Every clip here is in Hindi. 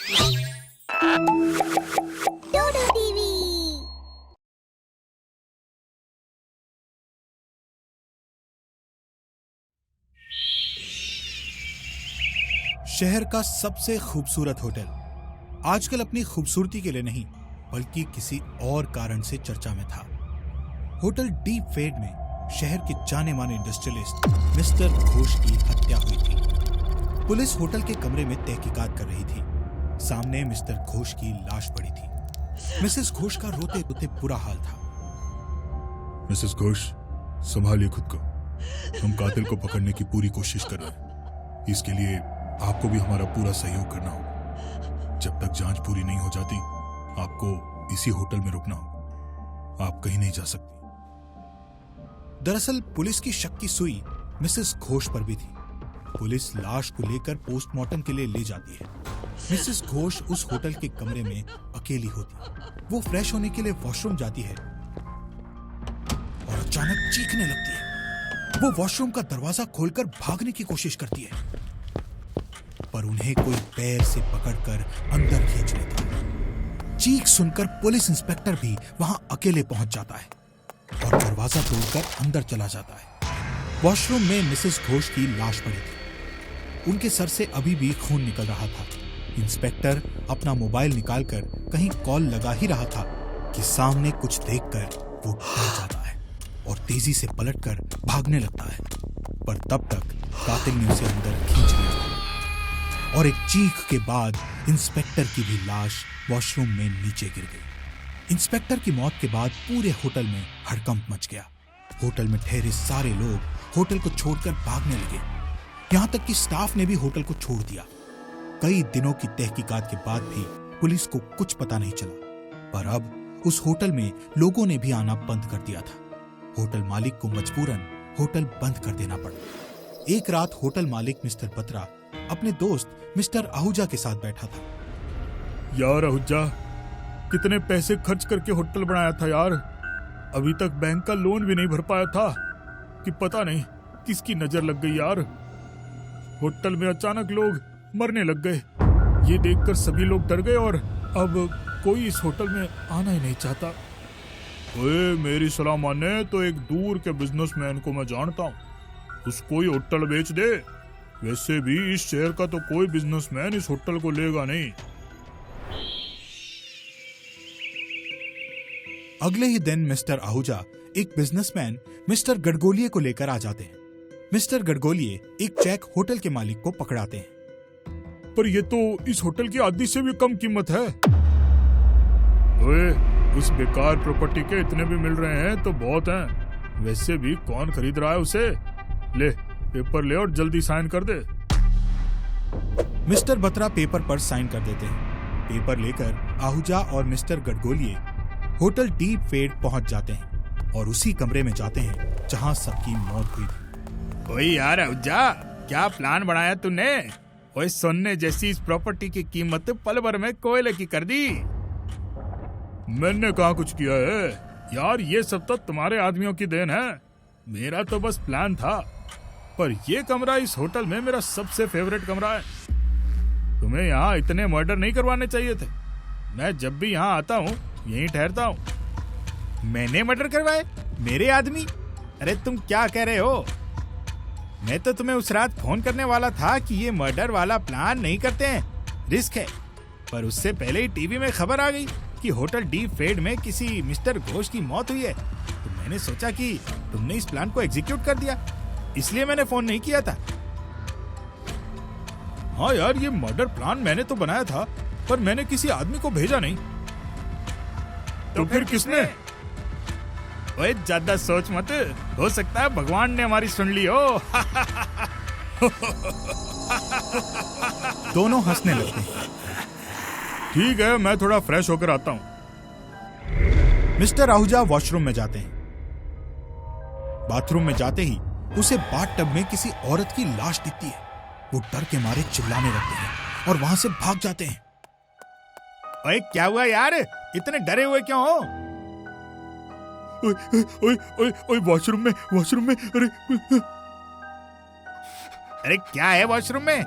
डोडो टीवी। शहर का सबसे खूबसूरत होटल आजकल अपनी खूबसूरती के लिए नहीं बल्कि किसी और कारण से चर्चा में था। होटल डीप फेड में शहर के जाने माने इंडस्ट्रियलिस्ट मिस्टर घोष की हत्या हुई थी। पुलिस होटल के कमरे में तहकीकात कर रही थी। सामने मिस्टर घोष की लाश पड़ी थी। मिसेस घोष का रोते रोते बुरा हाल था। मिसेस घोष, संभालिए खुद को। हम कातिल को पकड़ने की पूरी कोशिश कर रहे हैं। इसके लिए आपको भी हमारा पूरा सहयोग करना होगा। जब तक जांच पूरी नहीं हो जाती, आपको इसी होटल में रुकना होगा। आप कहीं नहीं जा सकती। दरअसल पुलिस की शक की सुई मिसेस घोष पर भी थी। पुलिस लाश को लेकर पोस्टमार्टम के लिए ले जाती है। मिसेस घोष उस होटल के कमरे में अकेली होती है। वो फ्रेश होने के लिए वॉशरूम जाती है और अचानक चीखने लगती है। वो वॉशरूम का दरवाजा खोलकर भागने की कोशिश करती है, पर उन्हें कोई पैर से पकड़कर अंदर खींच लेता है। चीख सुनकर पुलिस इंस्पेक्टर भी वहां अकेले पहुंच जाता है और दरवाजा तोड़कर अंदर चला जाता है। वॉशरूम में मिसेस घोष की लाश पड़ी थी। उनके सर से अभी भी खून निकल रहा था। इंस्पेक्टर अपना मोबाइल निकालकर कहीं कॉल लगा ही रहा था कि सामने कुछ देखकर वो डर जाता है और तेजी से पलटकर भागने लगता है, पर तब तक कातिल ने उसे अंदर खींच लिया और एक चीख के बाद इंस्पेक्टर की भी लाश वॉशरूम में नीचे गिर गई। इंस्पेक्टर की मौत के बाद पूरे होटल में हड़कंप मच गया। होटल में ठहरे सारे लोग होटल को छोड़कर भागने लगे। यहां तक कि स्टाफ ने भी होटल को छोड़ दिया। कई दिनों की तहकीकात के बाद भी पुलिस को कुछ पता नहीं चला, पर अब उस होटल में लोगों ने भी आना बंद कर दिया था। होटल मालिक को मजबूरन होटल बंद कर देना पड़ा। एक रात होटल मालिक मिस्टर बत्रा अपने दोस्त मिस्टर आहूजा के साथ बैठा था। यार आहूजा, कितने पैसे खर्च करके होटल बनाया था यार। अभी तक बैंक का लोन भी नहीं भर पाया था कि पता नहीं किसकी नजर लग गई यार। होटल में अचानक लोग मरने लग गए। ये देखकर सभी लोग डर गए और अब कोई इस होटल में आना ही नहीं चाहता। ओए, मेरी सलाह माने तो एक दूर के बिजनेसमैन को मैं जानता हूँ, उसको ही होटल बेच दे। वैसे भी इस शहर का तो कोई बिजनेसमैन इस होटल को लेगा नहीं। अगले ही दिन मिस्टर आहूजा एक बिजनेसमैन मिस्टर गडगोलिये को लेकर आ जाते हैं। मिस्टर गडगोलिये एक चेक होटल के मालिक को पकड़ाते हैं। पर ये तो इस होटल की आधी से भी कम कीमत है। ओए, उस बेकार प्रॉपर्टी के इतने भी मिल रहे हैं तो बहुत हैं। वैसे भी कौन खरीद रहा है उसे? ले, पेपर ले और जल्दी साइन कर दे। मिस्टर बत्रा पेपर पर साइन कर देते हैं। पेपर लेकर आहूजा और मिस्टर गडगोलिये होटल डीप फेड पहुंच जाते हैं और उसी कमरे में जाते हैं जहां सबकी मौत हुई थी। ओए यार आहूजा, क्या प्लान बनाया तूने? ओए, सोने जैसी इस प्रॉपर्टी की कीमत पल भर में कोयले की कर दी। मैंने कहा कुछ किया है यार, ये सब तो तुम्हारे आदमियों की देन है। मेरा तो बस प्लान था। पर ये कमरा इस होटल में मेरा सबसे फेवरेट कमरा है। तुम्हें यहाँ इतने मर्डर नहीं करवाने चाहिए थे। मैं जब भी यहाँ आता हूँ यहीं ठहरता हूँ। मैंने मर्डर करवाए? मेरे आदमी? अरे तुम क्या कह रहे हो? मैं तो तुम्हें उस रात फोन करने वाला था कि ये मर्डर वाला प्लान नहीं करते हैं, रिस्क है। पर उससे पहले ही टीवी में खबर आ गई कि होटल डीप फेड में किसी मिस्टर घोष की मौत हुई है। तो मैंने सोचा कि तुमने इस प्लान को एग्जीक्यूट कर दिया, इसलिए मैंने फोन नहीं किया था। हाँ यार, ये मर्डर प्लान मैंने तो बनाया था, पर मैंने किसी आदमी को भेजा नहीं। तो फिर किसने? ओए, ज्यादा सोच मत, हो सकता है भगवान ने हमारी सुन ली हो। दोनों हंसने लगते हैं। ठीक है, मैं थोड़ा फ्रेश होकर आता हूँ। मिस्टर आहूजा वॉशरूम में जाते हैं। बाथरूम में जाते ही उसे बाथटब में किसी औरत की लाश दिखती है। वो डर के मारे चिल्लाने लगते हैं और वहां से भाग जाते हैं। ओए, क्या हुआ यार? इतने डरे हुए क्यों हो? ओए, वॉशरूम में अरे क्या है वॉशरूम में?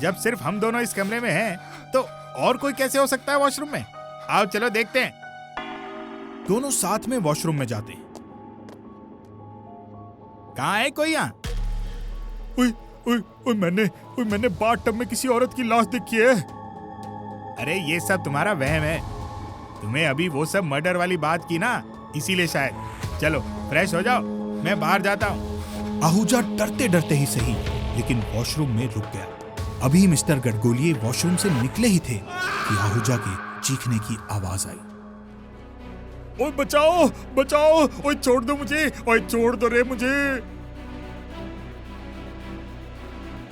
जब सिर्फ हम दोनों इस कमरे में हैं, तो और कोई कैसे हो सकता है वॉशरूम में? आओ चलो देखते हैं। दोनों साथ में वॉशरूम में जाते हैं। कहाँ है कोई यहाँ? ओए ओए ओए मैंने बाथ टब में किसी औरत की लाश देखी है। अरे ये सब तुम्हारा वहम है। तुम्हें अभी वो सब मर्डर वाली बात की ना, इसीलिए शायद। चलो फ्रेश हो जाओ, मैं बाहर जाता हूँ। आहूजा डरते डरते ही सही, लेकिन वॉशरूम में रुक गया। अभी मिस्टर गडगोलिये वॉशरूम से निकले ही थे कि आहूजा के चीखने की आवाज आई। ओए बचाओ बचाओ, ओए छोड़ दो मुझे, ओए छोड़ दो रे मुझे।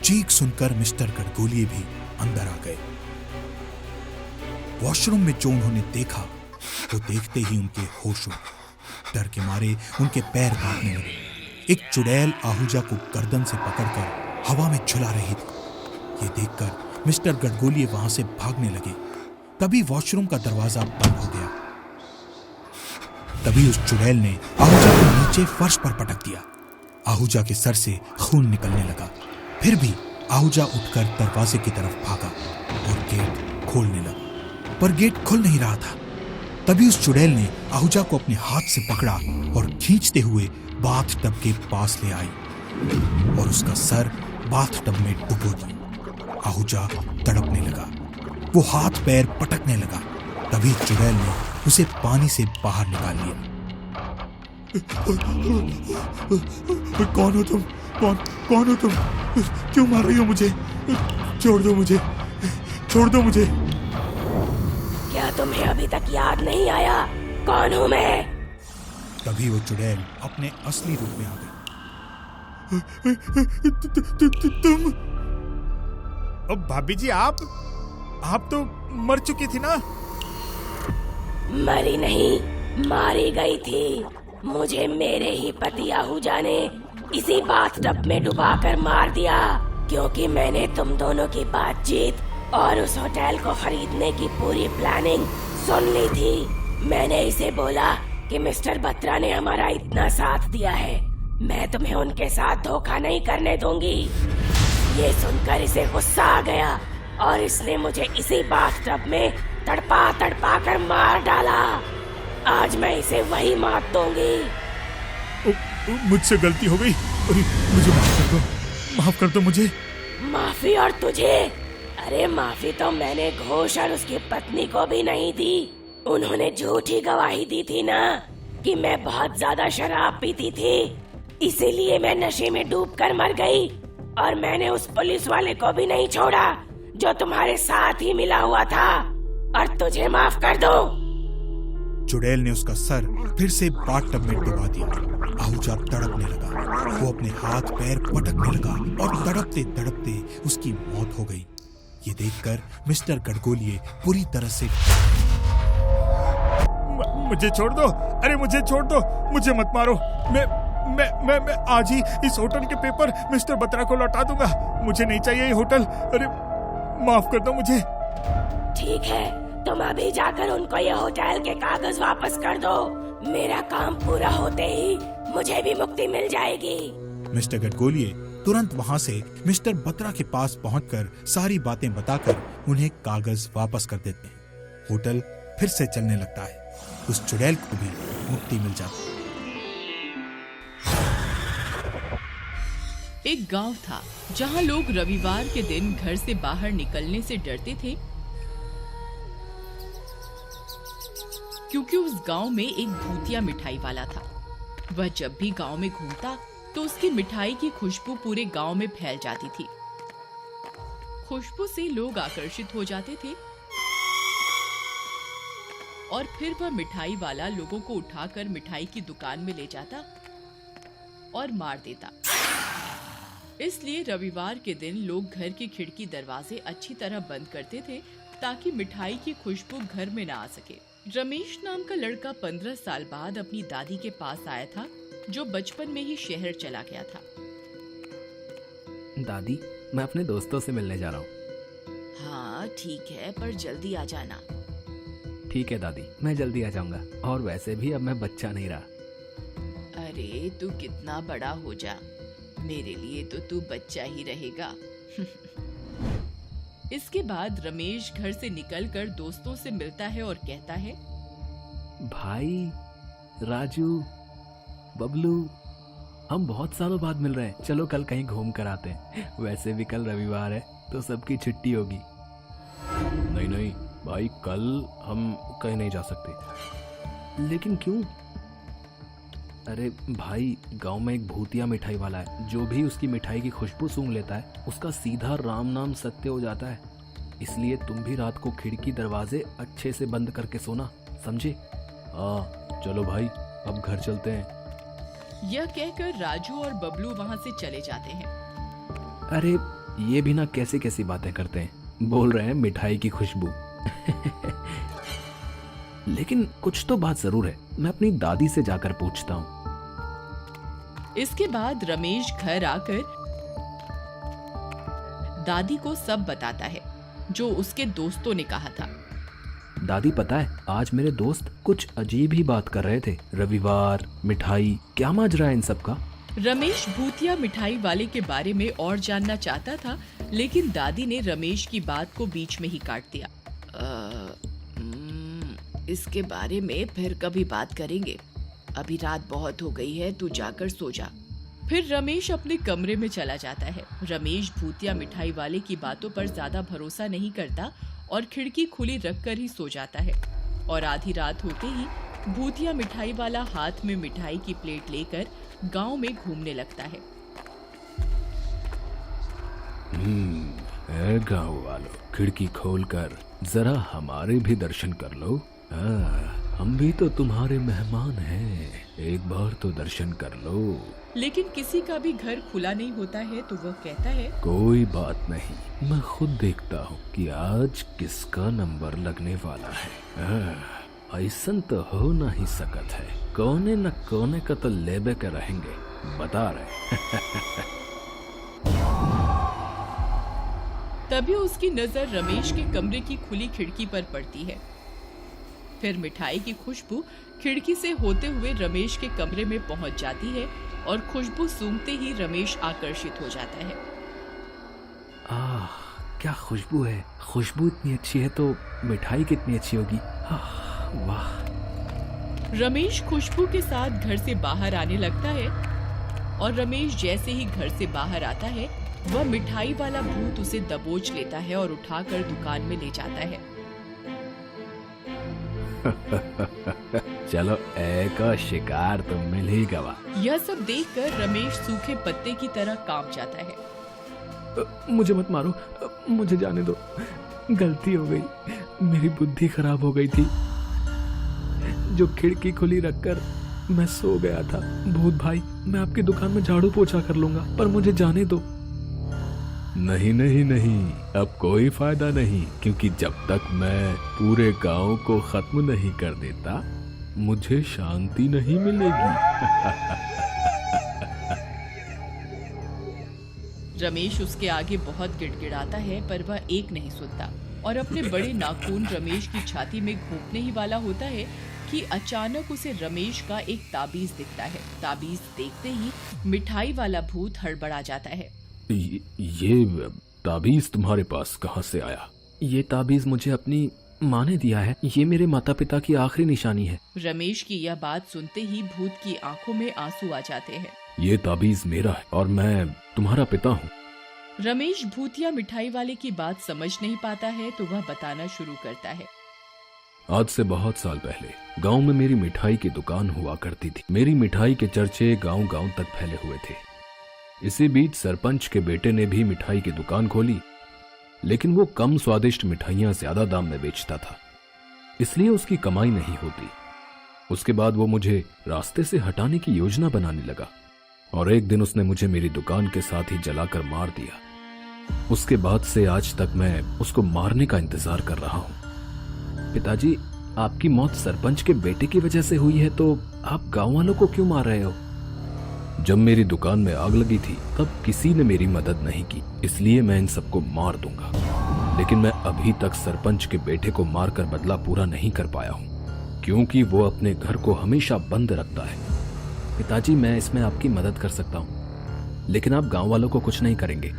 चीख सुनकर मिस्टर गडगोलिये भी अंदर आ गए। वॉशरूम में जो उन्होंने देखा वो देखते ही उनके होश उड़ गए। डर के मारे उनके पैर कांपने लगे। एक चुड़ैल आहूजा को गर्दन से पकड़कर हवा में झुला रही थी। ये देखकर मिस्टर गडगोलिये वहां से भागने लगे। तभी वॉशरूम का दरवाजा बंद हो गया। तभी उस चुड़ैल ने आहूजा को नीचे फर्श पर पटक दिया। आहूजा के सर से खून निकलने लगा। फिर भी आहूजा उठकर दरवाजे की तरफ भागा और गेट खोलने लगा, पर गेट खुल नहीं रहा था। तभी उस चुड़ैल ने आहूजा को अपने हाथ से पकड़ा और खींचते हुए बाथ टब के पास ले आई और उसका सर बाथ टब में डुबो दिया। आहूजा तड़पने लगा, वो हाथ पैर पटकने लगा। तभी चुड़ैल ने उसे पानी से बाहर निकाल लिया। कौन हो तुम? कौन हो तुम? क्यों मार रही हो मुझे? छोड़ दो मुझे, छोड़ दो मुझे। क्या तुम्हें अभी तक याद नहीं आया कौन हूँ मैं? तभी वो चुड़ैल अपने असली रूप में आ गई। तुम? अब भाभी जी आप तो मर चुकी थी ना? मरी नहीं, मारी गई थी। मुझे मेरे ही पति आहूजा ने इसी बाथटब में डुबाकर मार दिया, क्योंकि मैंने तुम दोनों की बातचीत और उस होटल को खरीदने की पूरी प्लानिंग सुन ली थी। मैंने इसे बोला कि मिस्टर बत्रा ने हमारा इतना साथ दिया है, मैं तुम्हें उनके साथ धोखा नहीं करने दूंगी। ये सुनकर इसे गुस्सा आ गया और इसने मुझे इसी बाथटब में तड़पा तड़पा कर मार डाला। आज मैं इसे वही मार दूंगी। मुझसे गलती हो गई, अरे मुझे माफ कर दो मुझे। माफी और तुझे? अरे माफी तो मैंने घोष और उसकी पत्नी को भी नहीं दी। उन्होंने झूठी गवाही दी थी ना कि मैं बहुत ज्यादा शराब पीती थी, इसीलिए मैं नशे में डूबकर मर गई। और मैंने उस पुलिस वाले को भी नहीं छोड़ा जो तुम्हारे साथ ही मिला हुआ था। और तुझे माफ कर दो। चुड़ैल ने उसका सर फिर से बाथटब में डुबा दिया। आहूजा तड़पने लगा, वो अपने हाथ पैर पटकने लगा और तड़पते तड़पते उसकी मौत हो गई। ये देखकर मिस्टर गडगोलिये पूरी तरह से मुझे छोड़ दो, अरे मुझे छोड़ दो, मुझे मत मारो। मैं आज ही इस होटल के पेपर मिस्टर बत्रा को लौटा दूंगा। मुझे नहीं चाहिए ये होटल, अरे माफ कर दो मुझे। ठीक है, तुम अभी जाकर उनको ये होटल के कागज वापस कर दो। मेरा काम पूरा होते ही मुझे भी मुक्ति मिल जाएगी। मिस्टर गडगोलिये तुरंत वहां से मिस्टर बत्रा के पास पहुंचकर सारी बातें बताकर उन्हें कागज वापस कर देते हैं। होटल फिर से चलने लगता है। उस चुड़ैल को भी मुक्ति मिल जाती है। एक गांव था जहां लोग रविवार के दिन घर से बाहर निकलने से डरते थे, क्योंकि उस गांव में एक भूतिया मिठाई वाला था। वह जब भी गांव में घूमता तो उसकी मिठाई की खुशबू पूरे गांव में फैल जाती थी। खुशबू से लोग आकर्षित हो जाते थे और फिर वह मिठाई वाला लोगों को उठाकर मिठाई की दुकान में ले जाता और मार देता। इसलिए रविवार के दिन लोग घर की खिड़की दरवाजे अच्छी तरह बंद करते थे ताकि मिठाई की खुशबू घर में ना आ सके। रमेश नाम का लड़का 15 साल बाद अपनी दादी के पास आया था, जो बचपन में ही शहर चला गया था। दादी, मैं अपने दोस्तों से मिलने जा रहा हूँ। हाँ ठीक है, पर जल्दी आ जाना। ठीक है दादी, मैं जल्दी आ जाऊंगा। और वैसे भी अब मैं बच्चा नहीं रहा। अरे तू कितना बड़ा हो जा, मेरे लिए तो तू बच्चा ही रहेगा। इसके बाद रमेश घर से निकलकर दोस्तों से मिलता है और कहता है, भाई, राजू, बबलू, हम बहुत सालों बाद मिल रहे हैं। चलो कल कहीं घूम कर आते हैं। वैसे भी कल रविवार है तो सबकी छुट्टी होगी। नहीं नहीं भाई, कल हम कहीं नहीं जा सकते। लेकिन क्यों? अरे भाई, गांव में एक भूतिया मिठाई वाला है। जो भी उसकी मिठाई की खुशबू सूंघ लेता है उसका सीधा राम नाम सत्य हो जाता है। इसलिए तुम भी रात को खिड़की दरवाजे अच्छे से बंद करके सोना, समझे? हाँ चलो भाई, अब घर चलते हैं। यह कहकर राजू और बबलू वहां से चले जाते हैं। अरे ये भी ना कैसी कैसी बातें करते हैं, बोल रहे हैं मिठाई की खुशबू। लेकिन कुछ तो बात जरूर है, मैं अपनी दादी से जाकर पूछता हूँ। इसके बाद रमेश घर आकर दादी को सब बताता है जो उसके दोस्तों ने कहा था। दादी, पता है आज मेरे दोस्त कुछ अजीब ही बात कर रहे थे। रविवार, मिठाई, क्या माजरा है इन सब का? रमेश भूतिया मिठाई वाले के बारे में और जानना चाहता था, लेकिन दादी ने रमेश की बात को बीच में ही काट दिया। इसके बारे में फिर कभी बात करेंगे। अभी रात बहुत हो गई है, तू जाकर सो जा। फिर रमेश अपने कमरे में चला जाता है। रमेश भूतिया मिठाई वाले की बातों पर ज्यादा भरोसा नहीं करता और खिड़की खुली रखकर ही सो जाता है। और आधी रात होते ही भूतिया मिठाई वाला हाथ में मिठाई की प्लेट लेकर गांव में घूमने लगता है। गांव वालों, खिड़की खोलकर जरा हमारे भी दर्शन कर लो। हम भी तो तुम्हारे मेहमान हैं, एक बार तो दर्शन कर लो। लेकिन किसी का भी घर खुला नहीं होता है तो वह कहता है, कोई बात नहीं, मैं खुद देखता हूँ कि आज किसका नंबर लगने वाला है। ऐसा तो हो नहीं सकत है, कोने न कोने का तो लेबे के रहेंगे, बता रहे। तभी उसकी नजर रमेश के कमरे की खुली खिड़की पर पड़ती है। फिर मिठाई की खुशबू खिड़की से होते हुए रमेश के कमरे में पहुंच जाती है और खुशबू सूंघते ही रमेश आकर्षित हो जाता है। आह, क्या खुशबू है! खुशबू इतनी अच्छी है तो मिठाई कितनी अच्छी होगी। वाह! रमेश खुशबू के साथ घर से बाहर आने लगता है और रमेश जैसे ही घर से बाहर आता है, वह मिठाई वाला भूत उसे दबोच लेता है और उठाकर दुकान में ले जाता है। चलो, एक और शिकार तो मिल ही गया। यह सब देखकर रमेश सूखे पत्ते की तरह कांप जाता है। मुझे मत मारो, मुझे जाने दो, गलती हो गई, मेरी बुद्धि खराब हो गई थी। जो खिड़की खुली रखकर मैं सो गया था। भूत भाई, मैं आपकी दुकान में झाड़ू पोछा कर लूंगा, पर मुझे जाने दो। नहीं नहीं नहीं, अब कोई फायदा नहीं, क्योंकि जब तक मैं पूरे गांव को खत्म नहीं कर देता मुझे शांति नहीं मिलेगी। रमेश उसके आगे बहुत गिड़गिड़ाता है, पर वह एक नहीं सुनता और अपने बड़े नाखून रमेश की छाती में घोंपने ही वाला होता है कि अचानक उसे रमेश का एक ताबीज दिखता है। ताबीज देखते ही मिठाई वाला भूत हड़बड़ा जाता है। ये ताबीज तुम्हारे पास कहाँ से आया? ये ताबीज मुझे अपनी माँ ने दिया है। ये मेरे माता पिता की आखिरी निशानी है। रमेश की यह बात सुनते ही भूत की आंखों में आंसू आ जाते हैं। ये ताबीज मेरा है और मैं तुम्हारा पिता हूँ। रमेश भूतिया मिठाई वाले की बात समझ नहीं पाता है तो वह बताना शुरू करता है। आज से बहुत साल पहले गांव में मेरी मिठाई की दुकान हुआ करती थी। मेरी मिठाई के चर्चे गांव-गांव तक फैले हुए थे। इसी बीच सरपंच के बेटे ने भी मिठाई की दुकान खोली, लेकिन वो कम स्वादिष्ट मिठाइयां ज्यादा दाम में बेचता था, इसलिए उसकी कमाई नहीं होती। उसके बाद वो मुझे रास्ते से हटाने की योजना बनाने लगा और एक दिन उसने मुझे मेरी दुकान के साथ ही जलाकर मार दिया। उसके बाद से आज तक मैं उसको मारने का इंतजार कर रहा हूँ। पिताजी, आपकी मौत सरपंच के बेटे की वजह से हुई है, तो आप गांव वालों को क्यों मार रहे हो? जब मेरी दुकान में आग लगी थी तब किसी ने मेरी मदद नहीं की, इसलिए मैं इन सबको मार दूंगा। लेकिन मैं अभी तक सरपंच के बेटे को मारकर बदला पूरा नहीं कर पाया हूँ, क्योंकि वो अपने घर को हमेशा बंद रखता है। पिताजी, मैं इसमें आपकी मदद कर सकता हूँ, लेकिन आप गांव वालों को कुछ नहीं करेंगे।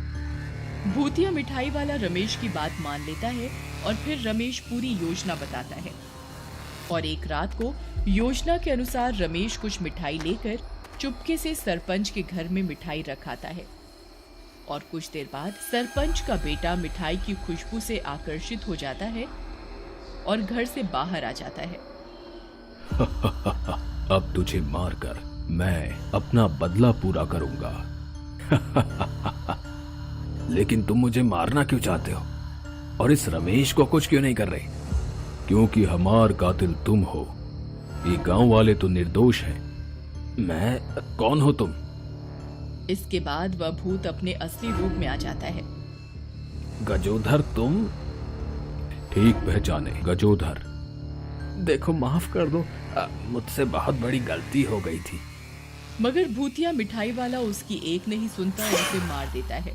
भूतिया मिठाई वाला रमेश की बात मान लेता है और फिर रमेश पूरी योजना बताता है। और एक रात को योजना के अनुसार रमेश कुछ मिठाई लेकर चुपके से सरपंच के घर में मिठाई रखाता है। और कुछ देर बाद सरपंच का बेटा मिठाई की खुशबू से आकर्षित हो जाता है और घर से बाहर आ जाता है। अब तुझे मारकर मैं अपना बदला पूरा करूंगा। लेकिन तुम मुझे मारना क्यों चाहते हो और इस रमेश को कुछ क्यों नहीं कर रहे? क्योंकि हमार कातिल तुम हो। ये गांव वाले तो निर्दोष हैं। मैं कौन हो तुम? इसके बाद वह भूत अपने असली रूप में आ जाता है। गजोधर तुम? ठीक पहचाने, गजोधर। देखो माफ कर दो, मुझसे बहुत बड़ी गलती हो गई थी। मगर भूतिया मिठाई वाला उसकी एक नहीं सुनता और उसे मार देता है।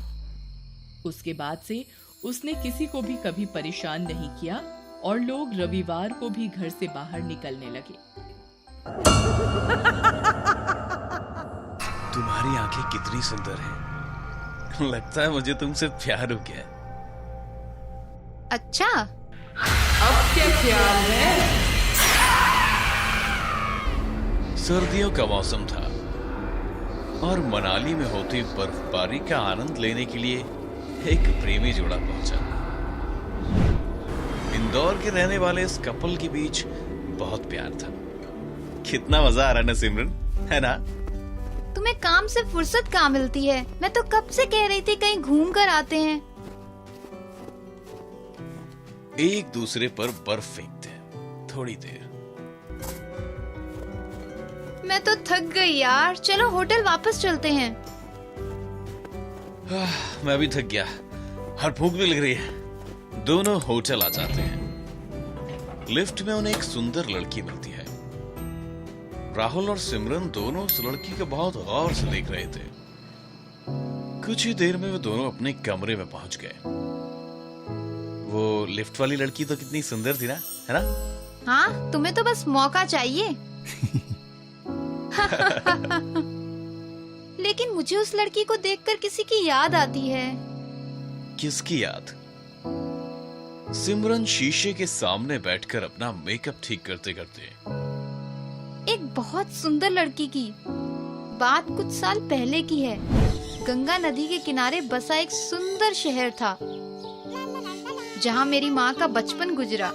उसके बाद से उसने किसी को भी कभी परेशान नहीं किया और लोग रविवार को भी घर से बाहर निकलने लगे। तुम्हारी आंखें कितनी सुंदर हैं। लगता है मुझे तुमसे प्यार हो गया। अच्छा, अब क्या ख्याल है? सर्दियों का मौसम था और मनाली में होती बर्फबारी का आनंद लेने के लिए एक प्रेमी जोड़ा पहुंचा। इंदौर के रहने वाले इस कपल के बीच बहुत प्यार था। कितना मजा आ रहा है ना सिमरन, है ना? तुम्हें काम से फुर्सत कहाँ मिलती है? मैं तो कब से कह रही थी कहीं घूम कर आते हैं। एक दूसरे पर बर्फ फेंकते थोड़ी देर। मैं तो थक गई यार, चलो होटल वापस चलते हैं। मैं भी थक गया और भूख भी लग रही है। दोनों होटल आ जाते हैं। लिफ्ट में उन्हें एक सुंदर लड़की मिलती है। राहुल और सिमरन दोनों उस लड़की को बहुत गौर से देख रहे थे। कुछ ही देर में वे दोनों अपने कमरे में पहुंच गए। वो लिफ्ट वाली लड़की तो कितनी सुंदर थी ना, है ना? हाँ, तुम्हें तो बस मौका चाहिए। लेकिन मुझे उस लड़की को देखकर किसी की याद आती है। किसकी याद? सिमरन शीशे के सामने बैठकर अपना मेकअप ठीक करते करते। एक बहुत सुंदर लड़की की। बात कुछ साल पहले की है। गंगा नदी के किनारे बसा एक सुंदर शहर था जहाँ मेरी माँ का बचपन गुजरा।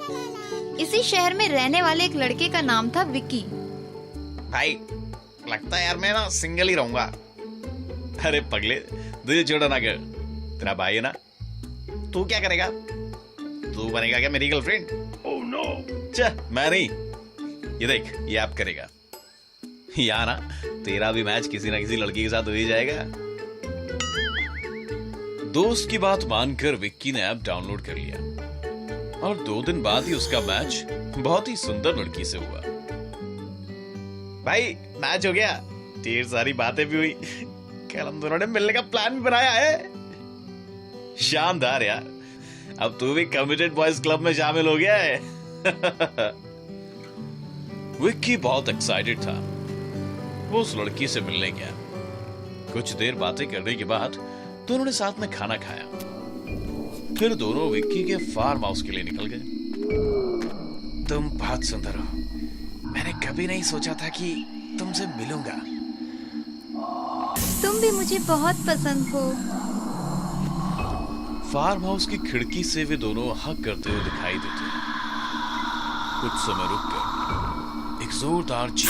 इसी शहर में रहने वाले एक लड़के का नाम था विक्की। भाई लगता है यार मैं ना सिंगल ही रहूंगा। अरे पगले, दिल छोड़ा ना कर। तेरा भाई है ना, तू क्या करेगा? तू बनेगा क्या मेरी गर्लफ्रेंड? ओह नो, मैं नहीं। ये देख, ये ऐप करेगा। या ना तेरा भी मैच किसी ना किसी लड़की के साथ हो ही जाएगा। दोस्त की बात मानकर विक्की ने ऐप डाउनलोड कर लिया और 2 दिन बाद ही उसका मैच बहुत ही सुंदर लड़की से हुआ। भाई मैच हो गया, ढेर सारी बातें भी हुई। कल हम दोनों ने मिलने का प्लान भी बनाया है। शानदार यार, अब तू भी कमिटेड बॉयज क्लब में शामिल हो गया है। विक्की बहुत एक्साइटेड था। वो उस लड़की से मिलने गया। कुछ देर बातें करने के बाद दोनों ने साथ में खाना खाया। फिर दोनों विक्की के फार्म हाउस के लिए निकल गए। तुम बहुत सुंदर हो। मैंने कभी नहीं सोचा था कि तुमसे मिलूंगा। तुम भी मुझे बहुत पसंद हो। फार्म हाउस की खिड़की से वे दोनों हक करते हुए दिखाई देते हैं। कुछ समय रुककर एक जोरदार चीख।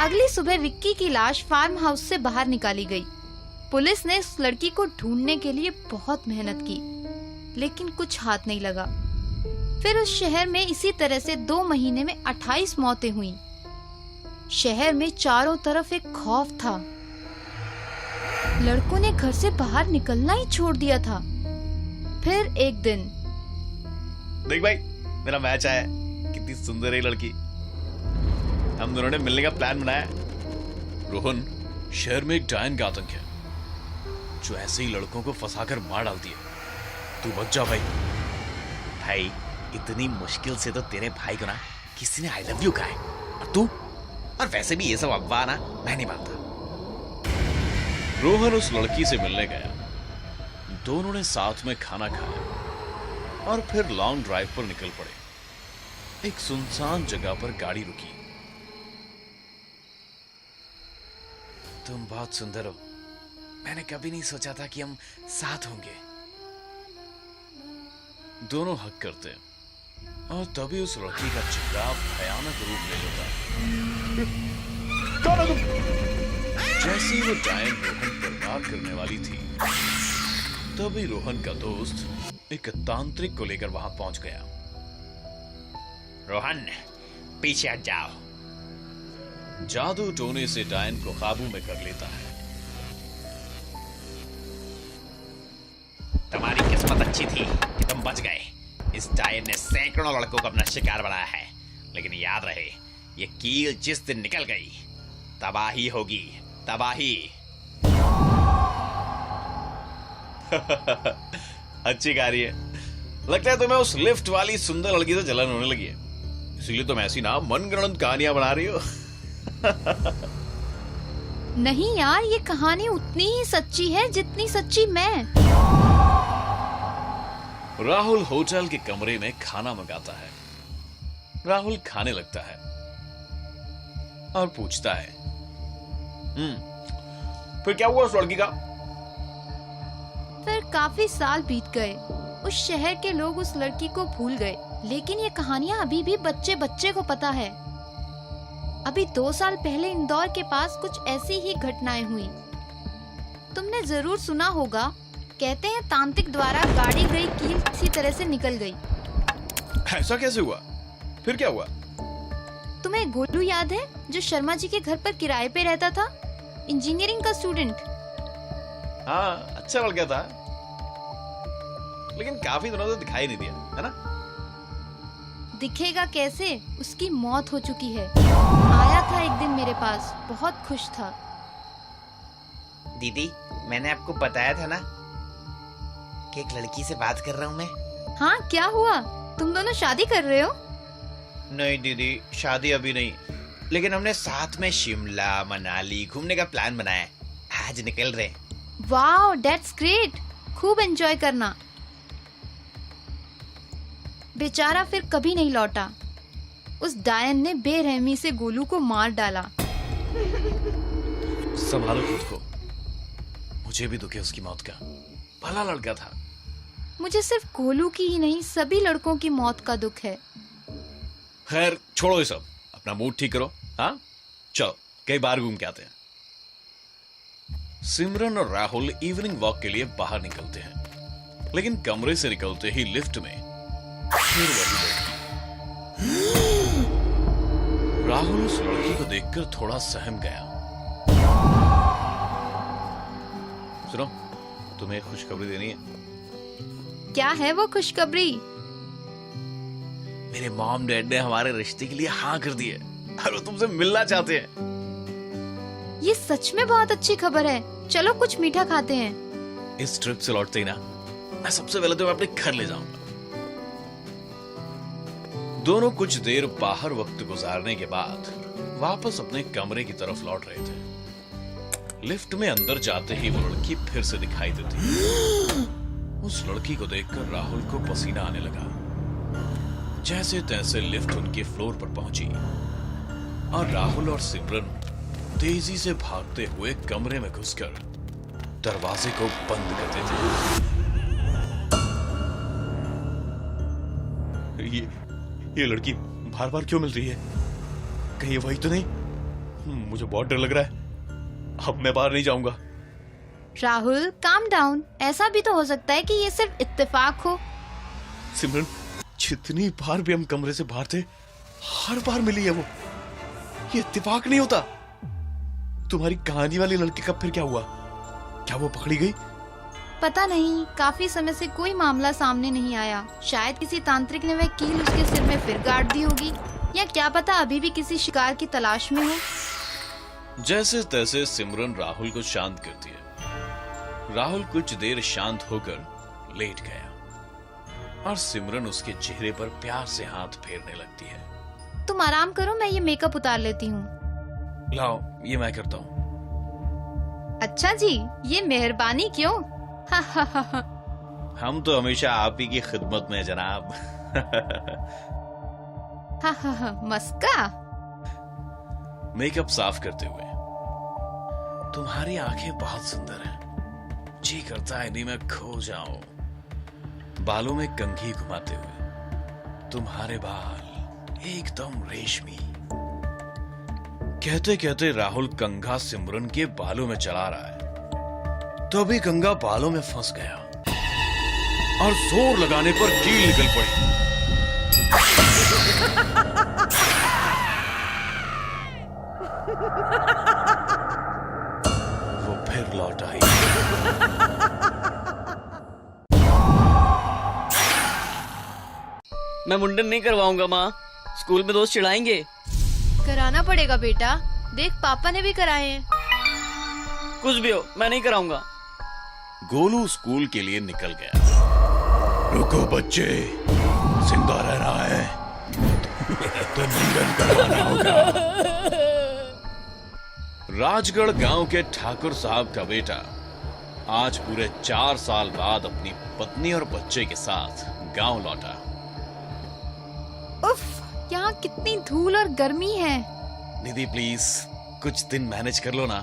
अगली सुबह विक्की की लाश फार्म हाउस से बाहर निकाली गई। पुलिस ने उस लड़की को ढूंढने के लिए बहुत मेहनत की, लेकिन कुछ हाथ नहीं लगा। फिर उस शहर में इसी तरह से 2 महीने में 28 मौतें हुई। शहर में चारों तरफ एक खौफ था। लड़कों ने घर से बाहर निकलना ही छोड़ दिया था। फिर एक दिन, देख भाई, मेरा मैच आया। कितनी सुंदर है लड़की। हम दोनों ने मिलने का प्लान बनाया। रोहन, शहर में एक डायन का आतंक है जो ऐसे ही लड़कों को फंसाकर मार डालती है। तू बच जा भाई। भाई इतनी मुश्किल से तो तेरे भाई को ना किसी ने आई लव यू कहा है, और तू? और वैसे भी ये सब अफवाह ना मैं नहीं मानता। रोहन उस लड़की से मिलने गया दोनों ने साथ में खाना खाया और फिर लॉन्ग ड्राइव पर निकल पड़े। एक सुनसान जगह पर गाड़ी रुकी। तुम बहुत सुंदर हो। मैंने कभी नहीं सोचा था कि हम साथ होंगे। दोनों हक करते और तभी उस लड़की का चेहरा भयानक रूप ले लेता। कौन हो तुम? जैसे ही वो डायन रोहन पर वार करने वाली थी, तभी रोहन का दोस्त एक तांत्रिक को लेकर वहां पहुंच गया। रोहन, पीछे हट जाओ। जादू टोने से डायन को काबू में कर लेता है। तुम्हारी किस्मत अच्छी थी कि तुम बच गए। इस डायन ने सैकड़ों लड़कों को अपना शिकार बनाया है, लेकिन याद रहे, ये कील जिस दिन निकल गई, तबाही होगी, तबाही। अच्छी कारी है। लगता है तुम्हें उस लिफ्ट वाली सुंदर लड़की से जलन होने लगी है, इसीलिए तुम ऐसी ना मनगढ़ंत कहानियां बना रही हो। नहीं यार, ये कहानी उतनी ही सच्ची है जितनी सच्ची मैं। राहुल होटल के कमरे में खाना मंगाता है। राहुल खाने लगता है और पूछता है, फिर क्या हुआ उस लड़की का? फिर काफी साल बीत गए। उस शहर के लोग उस लड़की को भूल गए, लेकिन ये कहानियां अभी भी बच्चे बच्चे को पता है। अभी 2 साल पहले इंदौर के पास कुछ ऐसी ही घटनाएं हुई। तुमने जरूर सुना होगा, कहते हैं तांत्रिक द्वारा गाड़ी गई कील किसी तरह से निकल गई। ऐसा कैसे हुआ? फिर क्या हुआ? तुम्हें गोलू याद है, जो शर्मा जी के घर पर किराए पे रहता था, इंजीनियरिंग का स्टूडेंट? हाँ, अच्छा लड़का था, लेकिन काफी दिनों से दिखाई नहीं दिया, है ना? दिखेगा कैसे, उसकी मौत हो चुकी है। आया था एक दिन मेरे पास, बहुत खुश था। दीदी, मैंने आपको बताया था ना कि एक लड़की से बात कर रहा हूँ मैं। हाँ, क्या हुआ? तुम दोनों शादी कर रहे हो? नहीं दीदी, शादी अभी नहीं, लेकिन हमने साथ में शिमला मनाली घूमने का प्लान बनाया है। आज निकल रहे हैं। Wow, that's great. खूब एंजॉय करना। बेचारा फिर कभी नहीं लौटा। उस डायन ने बेरहमी से गोलू को मार डाला। संभालो खुद को। मुझे भी दुख है उसकी मौत का। भला लड़का था। मुझे सिर्फ गोलू की ही नहीं, सभी लड़कों की मौत का दुख है। खैर छोड़ो ये सब, अपना मूड ठीक करो। हाँ, चलो कई बार घूम के आते हैं। सिमरन और राहुल इवनिंग वॉक के लिए बाहर निकलते हैं, लेकिन कमरे से निकलते ही लिफ्ट में फिर वही लड़की। राहुल उस लड़की को देखकर थोड़ा सहम गया। सुनो, तुम्हें एक खुशखबरी देनी है। क्या है वो खुशखबरी? मेरे मॉम डैड ने हमारे रिश्ते के लिए हाँ कर दी है और वो तुमसे मिलना चाहते हैं। ये सच में बहुत अच्छी खबर है। चलो कुछ मीठा खाते हैं। इस ट्रिप से लौटते ही ना, मैं सबसे पहले तुम्हें अपने घर ले जाऊंगा। दोनों कुछ देर बाहर वक्त गुजारने के बाद वापस अपने कमरे की तरफ लौट रहे थे। लिफ्ट में अंदर जाते ही वो लड़की फिर से दिखाई देती। उस लड़की को देखकर राहुल को पसीना आने लगा। जैसे तैसे लिफ्ट उनके फ्लोर पर पहुंची और राहुल और सिमरन तेजी से भागते हुए कमरे में घुसकर दरवाजे को बंद करते थे। ये लड़की बार बार क्यों मिल रही है? कहीं ये वही तो नहीं? मुझे बहुत डर लग रहा है। अब मैं बाहर नहीं जाऊंगा। Rahul, calm down. ऐसा भी तो हो सकता है कि ये सिर्फ इत्तेफाक हो। सिमरन, जितनी बार भी हम कमरे से बाहर थे, हर बार मिली है वो। ये इत्तेफाक नहीं होता। तुम्हारी कहानी वाली लड़की का फिर क्या हुआ? क्या वो पकड़ी गई? पता नहीं, काफी समय से कोई मामला सामने नहीं आया। शायद किसी तांत्रिक ने वह कील उसके सिर में फिर गाड़ दी होगी, या क्या पता अभी भी किसी शिकार की तलाश में हो। जैसे तैसे सिमरन राहुल को शांत करती है। राहुल कुछ देर शांत होकर लेट गया और सिमरन उसके चेहरे पर प्यार से हाथ फेरने लगती है। तुम आराम करो, मैं ये मेकअप उतार लेती हूँ। लाओ, ये मैं करता हूँ। अच्छा जी, ये मेहरबानी क्यों? हम तो हमेशा आप ही की खिदमत में हैं, जनाब। हा हा हा, मस्का। मेकअप साफ करते हुए, तुम्हारी आंखें बहुत सुंदर हैं। जी करता है इन्हीं में खो जाऊं। बालों में कंघी घुमाते हुए, तुम्हारे बाल एकदम रेशमी। कहते कहते राहुल कंघा सिमरन के बालों में चला रहा है, तो अभी कंघा बालों में फंस गया और जोर लगाने पर कील निकल पड़ी। वो फिर लौट आई। मैं मुंडन नहीं करवाऊंगा माँ, स्कूल में दोस्त चिढ़ाएंगे। कराना पड़ेगा बेटा, देख पापा ने भी कराए हैं। कुछ भी हो, मैं नहीं कराऊंगा। गोलू स्कूल के लिए निकल गया। रुको बच्चे, जिंदा रहना है तो मुंडन करवाना होगा। राजगढ़ गांव के ठाकुर साहब का बेटा आज पूरे 4 साल बाद अपनी पत्नी और बच्चे के साथ गांव लौटा। उफ, यहाँ कितनी धूल और गर्मी है। निधि प्लीज कुछ दिन मैनेज कर लो ना।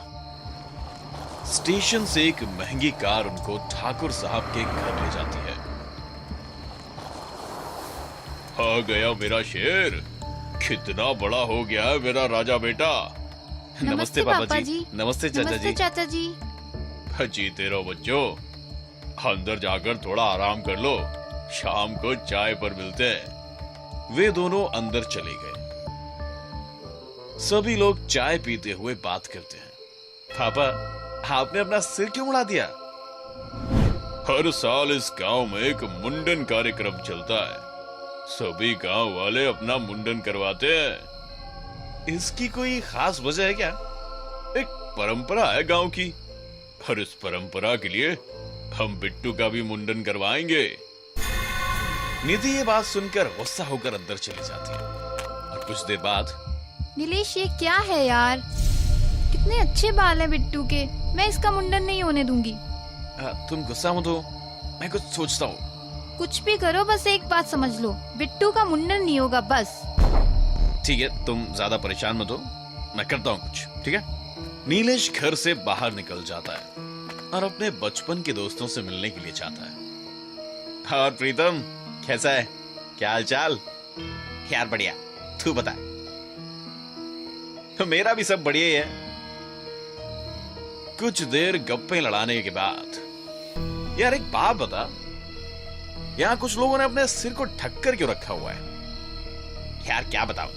स्टेशन से एक महंगी कार उनको ठाकुर साहब के घर ले जाती है। आ गया मेरा शेर, कितना बड़ा हो गया है मेरा राजा बेटा। नमस्ते पापा जी। नमस्ते चाचा नमस्ते जी। चाचा जी। जीते रहो बच्चों, अंदर जाकर थोड़ा आराम कर लो, शाम को चाय पर मिलते हैं। वे दोनों अंदर चले गए। सभी लोग चाय पीते हुए बात करते हैं। पापा, आपने अपना सिर क्यों उड़ा दिया? हर साल इस गांव में एक मुंडन कार्यक्रम चलता है। सभी गांव वाले अपना मुंडन करवाते हैं। इसकी कोई खास वजह है क्या? एक परंपरा है गांव की, और इस परंपरा के लिए हम बिट्टू का भी मुंडन करवाएंगे। निधि ये बात सुनकर गुस्सा होकर अंदर चली जाती है और कुछ देर बाद, नीलेश ये क्या है यार, कितने अच्छे बाल हैं बिट्टू के, मैं इसका मुंडन नहीं होने दूंगी। तुम गुस्सा मत हो, मैं कुछ सोचता हूँ। कुछ भी करो, बस एक बात समझ लो, बिट्टू का मुंडन नहीं होगा बस। ठीक है, तुम ज्यादा परेशान मत हो, मैं करता हूँ कुछ, ठीक है? नीलेश घर से बाहर निकल जाता है और अपने बचपन के दोस्तों से मिलने के लिए जाता है। और प्रीतम कैसा है, क्या हाल चाल? यार बढ़िया, तू बता। मेरा भी सब बढ़िया ही है। कुछ देर गप्पे लड़ाने के बाद, यार एक बात बता, यहाँ कुछ लोगों ने अपने सिर को ढक कर क्यों रखा हुआ है? यार क्या बताऊं,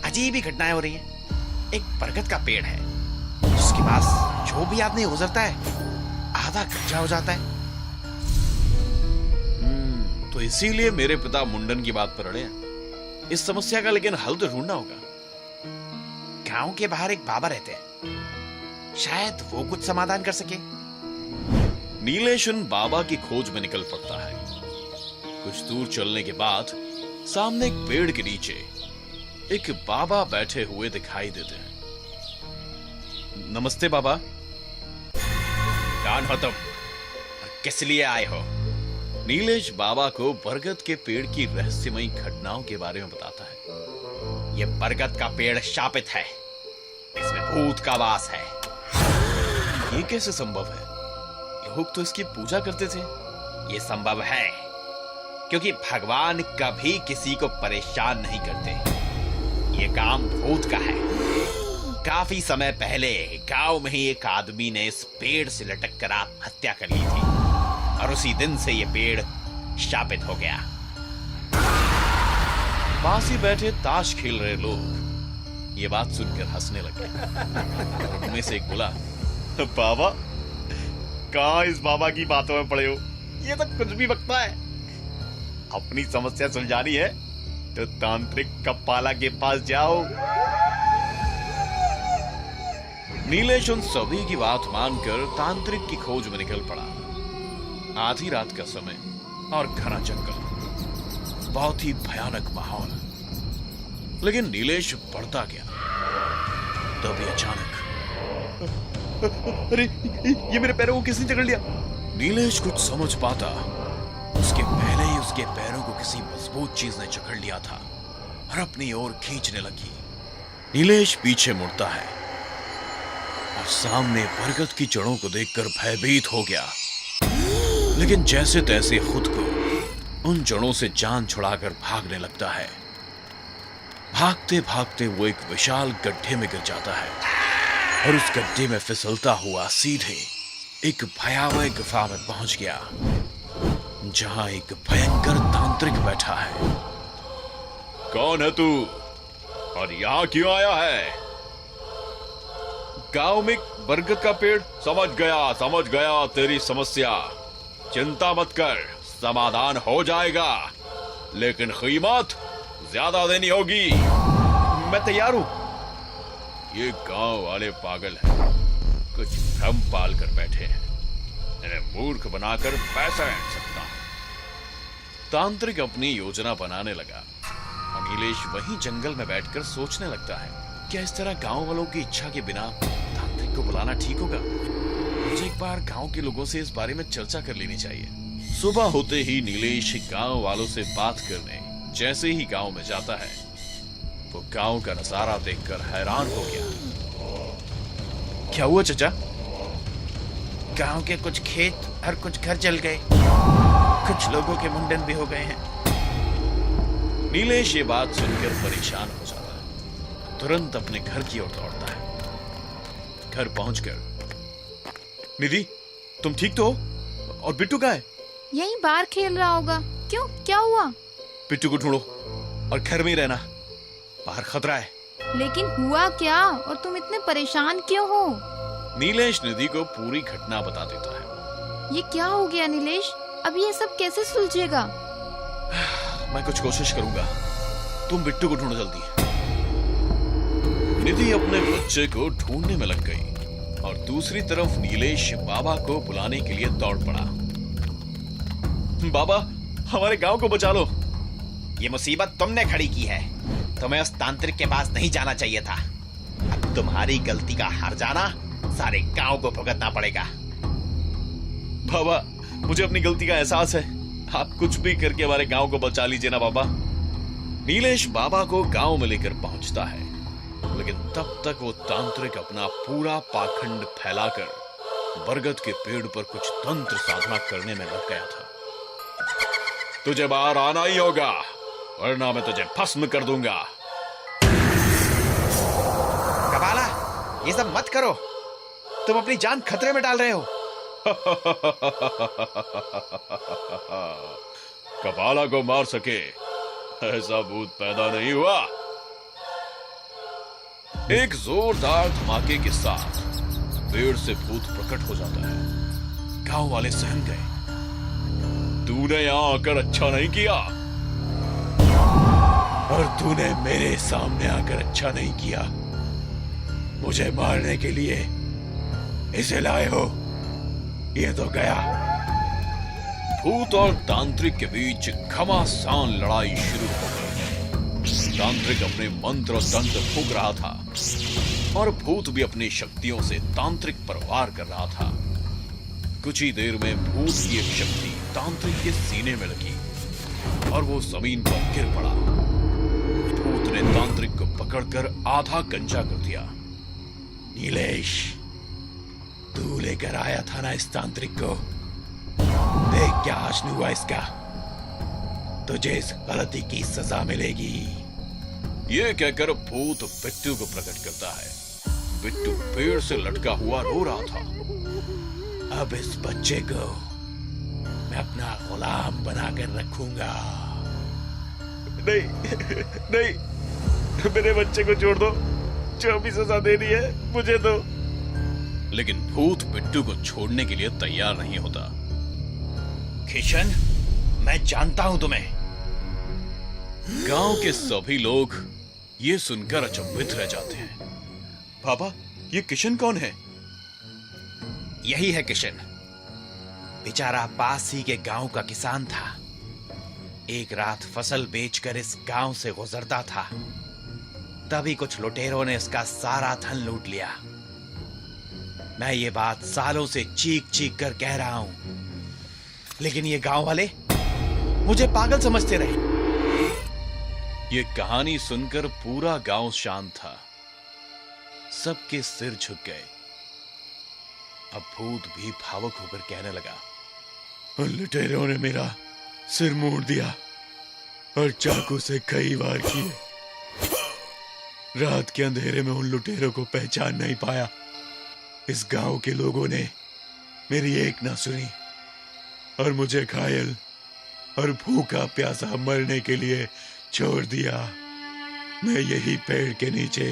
अजीब ही घटनाएं हो रही हैं। एक बरगद का पेड़ है जिसके पास जो भी आदमी गुजरता है आधा कच्चा हो जाता है। तो इसीलिए मेरे पिता मुंडन की बात पर अड़े हैं। इस समस्या का लेकिन हल तो ढूंढना होगा। गांव के बाहर एक बाबा रहते हैं, शायद वो कुछ समाधान कर सके। नीलेश उन बाबा की खोज में निकल पड़ता है। कुछ दूर चलने के बाद सामने एक पेड़ के नीचे एक बाबा बैठे हुए दिखाई देते हैं। नमस्ते बाबा। कौन हो तुम, किस लिए आए हो? नीलेश बाबा को बरगद के पेड़ की रहस्यमयी घटनाओं के बारे में बताता है। यह बरगद का पेड़ शापित है, इसमें भूत का वास है। ये कैसे संभव है? लोग तो इसकी पूजा करते थे। ये संभव है क्योंकि भगवान कभी किसी को परेशान नहीं करते। ये काम भूत का है। काफी समय पहले गांव में ही एक आदमी ने इस पेड़ से लटक कर आत्महत्या कर ली थी और उसी दिन से ये पेड़ शापित हो गया। पास ही बैठे ताश खेल रहे लोग ये बात सुनकर हंसने लगे। उनमें से एक बोला, बाबा, कहाँ इस बाबा की बातों में पड़े हो? ये तो कुछ भी बकता है। अपनी समस्या सुलझानी है तो तांत्रिक कप्पाला के पास जाओ। नीलेश उन सभी की बात मानकर तांत्रिक की खोज में निकल पड़ा। आधी रात का समय और घना जंगल, बहुत ही भयानक माहौल। लेकिन नीलेश बढ़ता गया। तभी अचानक, अरे ये मेरे पैरों को किसने जकड़ लिया? नीलेश कुछ समझ पाता उसके पैरों को किसी मजबूत चीज ने जकड़ लिया था और अपनी ओर खींचने लगी। नीलेश पीछे मुड़ता है और सामने बरगद की जड़ों को देखकर भयभीत हो गया, लेकिन जैसे तैसे खुद को उन जड़ों से जान छुड़ाकर भागने लगता है। भागते भागते वो एक विशाल गड्ढे में गिर जाता है और उस गड्ढे में फिसलता हुआ सीधे एक भयावह गुफा में पहुंच गया, जहां एक भयंकर तांत्रिक बैठा है। कौन है तू और यहां क्यों आया है? गांव में बरगद का पेड़। समझ गया तेरी समस्या। चिंता मत कर, समाधान हो जाएगा, लेकिन कीमत ज्यादा देनी होगी। मैं तैयार हूं। ये गांव वाले पागल हैं, कुछ भ्रम पाल कर बैठे हैं। इन्हें मूर्ख बनाकर पैसा ऐंठ सकता हूं। तांत्रिक अपनी योजना बनाने लगा और नीलेश वहीं जंगल में बैठकर सोचने लगता है, क्या इस तरह गांव वालों की इच्छा के बिना तांत्रिक को बुलाना ठीक होगा? मुझे एक बार गांव के लोगों से इस बारे में चर्चा कर लेनी चाहिए। सुबह होते ही नीलेश गांव वालों से बात करने जैसे ही गांव में जाता है, वो गांव का नजारा देखकर हैरान हो गया। क्या हुआ चचा? गांव के कुछ खेत और कुछ घर जल गए, कुछ लोगों के मुंडन भी हो गए हैं। नीलेश ये बात सुनकर परेशान हो जाता है, तुरंत अपने घर की ओर दौड़ता है। घर पहुंचकर, निधि तुम ठीक तो हो? और बिट्टू कहाँ है? यहीं बाहर खेल रहा होगा। क्यों, क्या हुआ? बिट्टू को ढूंढो और घर में ही रहना, बाहर खतरा है। लेकिन हुआ क्या और तुम इतने परेशान क्यों हो? नीलेश निधि को पूरी घटना बता देता है। ये क्या हो गया नीलेश? अब ये सब कैसे सुलझेगा? मैं कुछ कोशिश करूंगा, तुम बिट्टू को ढूंढो जल्दी। निधि अपने बच्चे को ढूंढने में लग गई और दूसरी तरफ नीलेश बाबा को बुलाने के लिए दौड़ पड़ा। बाबा, हमारे गांव को बचा लो। ये मुसीबत तुमने खड़ी की है, तुम्हें उस तांत्रिक के पास नहीं जाना चाहिए था। अब तुम्हारी गलती का हर्जाना सारे गांव को भुगतना पड़ेगा। बाबा, मुझे अपनी गलती का एहसास है, आप कुछ भी करके हमारे गांव को बचा लीजिए ना बाबा। नीलेश बाबा को गांव में लेकर पहुंचता है, लेकिन तब तक वो तांत्रिक अपना पूरा पाखंड फैलाकर बरगद के पेड़ पर कुछ तंत्र साधना करने में लग गया था। तुझे बाहर आना ही होगा, वरना मैं तुझे भस्म कर दूंगा। कबाला, ये सब मत करो, तुम अपनी जान खतरे में डाल रहे हो। कबाला को मार सके ऐसा भूत पैदा नहीं हुआ। एक जोरदार धमाके के साथ पेड़ से भूत प्रकट हो जाता है। गांव वाले सहम गए। तूने यहां आकर अच्छा नहीं किया, और तूने मेरे सामने आकर अच्छा नहीं किया। मुझे मारने के लिए इसे लाए हो, ये तो गया। भूत और तांत्रिक के बीच घमासान लड़ाई शुरू हो गई। तांत्रिक अपने मंत्र और तंत्र फूंक रहा था और भूत भी अपनी शक्तियों से तांत्रिक पर वार कर रहा था। कुछ ही देर में भूत की एक शक्ति तांत्रिक के सीने में लगी और वो जमीन पर गिर पड़ा। भूत ने तांत्रिक को पकड़कर आधा गंजा कर दिया। नीलेश, तू लेकर आया था ना इस तांत्रिक को, देख क्या हाशनी हुआ इसका। तुझे इस गलती की सजा मिलेगी। ये कहकर भूत बिट्टू को प्रकट करता है। बिट्टू पेड़ से लटका हुआ रो रहा था। अब इस बच्चे को मैं अपना गुलाम बनाकर रखूंगा। नहीं नहीं, मेरे बच्चे को छोड़ दो, जो भी सजा देनी है मुझे दो। लेकिन भूत बिट्टू को छोड़ने के लिए तैयार नहीं होता। किशन, मैं जानता हूं तुम्हें। गांव के सभी लोग ये सुनकर अचंभित रह जाते हैं। बाबा, ये किशन कौन है? यही है किशन। बेचारा पास ही के गांव का किसान था। एक रात फसल बेचकर इस गांव से गुजरता था, तभी कुछ लुटेरों ने इसका सारा धन लूट लिया। मैं ये बात सालों से चीख चीख कर कह रहा हूं, लेकिन ये गांव वाले मुझे पागल समझते रहे। ये कहानी सुनकर पूरा गांव शांत था, सबके सिर झुक गए। अब भूत भी भावुक होकर कहने लगा, उन लुटेरों ने मेरा सिर मोड़ दिया और चाकू से कई वार किए। रात के अंधेरे में उन लुटेरों को पहचान नहीं पाया। इस गांव के लोगों ने मेरी एक ना सुनी और मुझे घायल और भूखा प्यासा मरने के लिए छोड़ दिया। मैं यही पेड़ के नीचे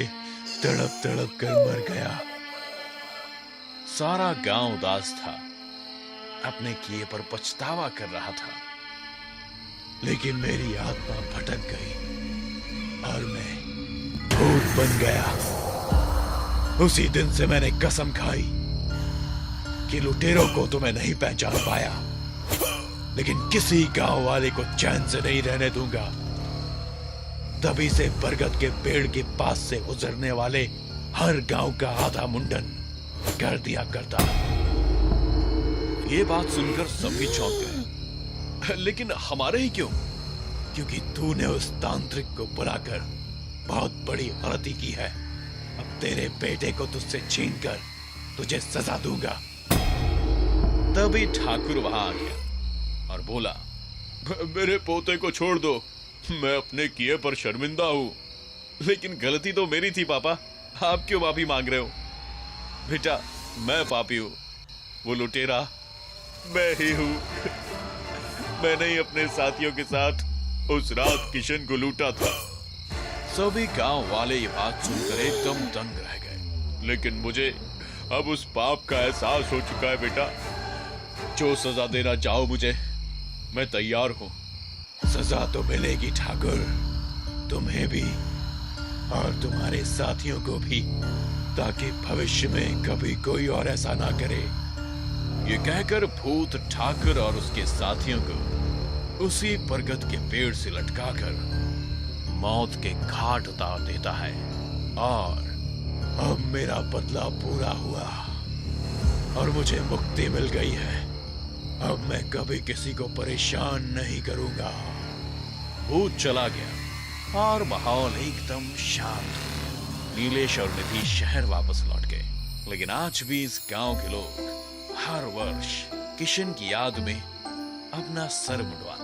तड़प तड़प कर मर गया। सारा गांव उदास था, अपने किए पर पछतावा कर रहा था। लेकिन मेरी आत्मा भटक गई और मैं भूत बन गया। उसी दिन से मैंने कसम खाई कि लुटेरों को तो मैं नहीं पहचान पाया, लेकिन किसी गांव वाले को चैन से नहीं रहने दूंगा। तभी से बरगद के पेड़ के पास से गुजरने वाले हर गांव का आधा मुंडन कर दिया करता। ये बात सुनकर सभी चौंक गए। लेकिन हमारे ही क्यों? क्योंकि तूने उस तांत्रिक को बुलाकर बहुत बड़ी गलती की है। अब तेरे बेटे को तुझसे छीनकर तुझे सजा दूंगा। तभी ठाकुर वहां आ गया और बोला, मेरे पोते को छोड़ दो, मैं अपने किए पर शर्मिंदा हूँ। लेकिन गलती तो मेरी थी पापा, आप क्यों माफी मांग रहे हो? बेटा, मैं पापी हूं, वो लुटेरा मैं ही हूं। मैंने ही अपने साथियों के साथ उस रात किशन को लूटा था। सभी गांव वाले ये बात सुनकर एकदम दंग रह गए। लेकिन मुझे अब उस पाप का एहसास हो चुका है बेटा। जो सजा देना चाहो मुझे, मैं तैयार हूं। सजा तो मिलेगी ठाकुर, तुम्हें भी और तुम्हारे साथियों को भी, ताकि भविष्य में कभी कोई और ऐसा ना करे। ये कहकर भूत ठाकुर और उसके साथियों को उसी बरगद के पेड़ से लटकाकर मौत के घाट उतार देता है। और अब मेरा बदला पूरा हुआ और मुझे मुक्ति मिल गई है। अब मैं कभी किसी को परेशान नहीं करूंगा। भूत चला गया और माहौल एकदम शांत। नीलेश और निधि शहर वापस लौट गए। लेकिन आज भी इस गांव के लोग हर वर्ष किशन की याद में अपना सर मुंडवाते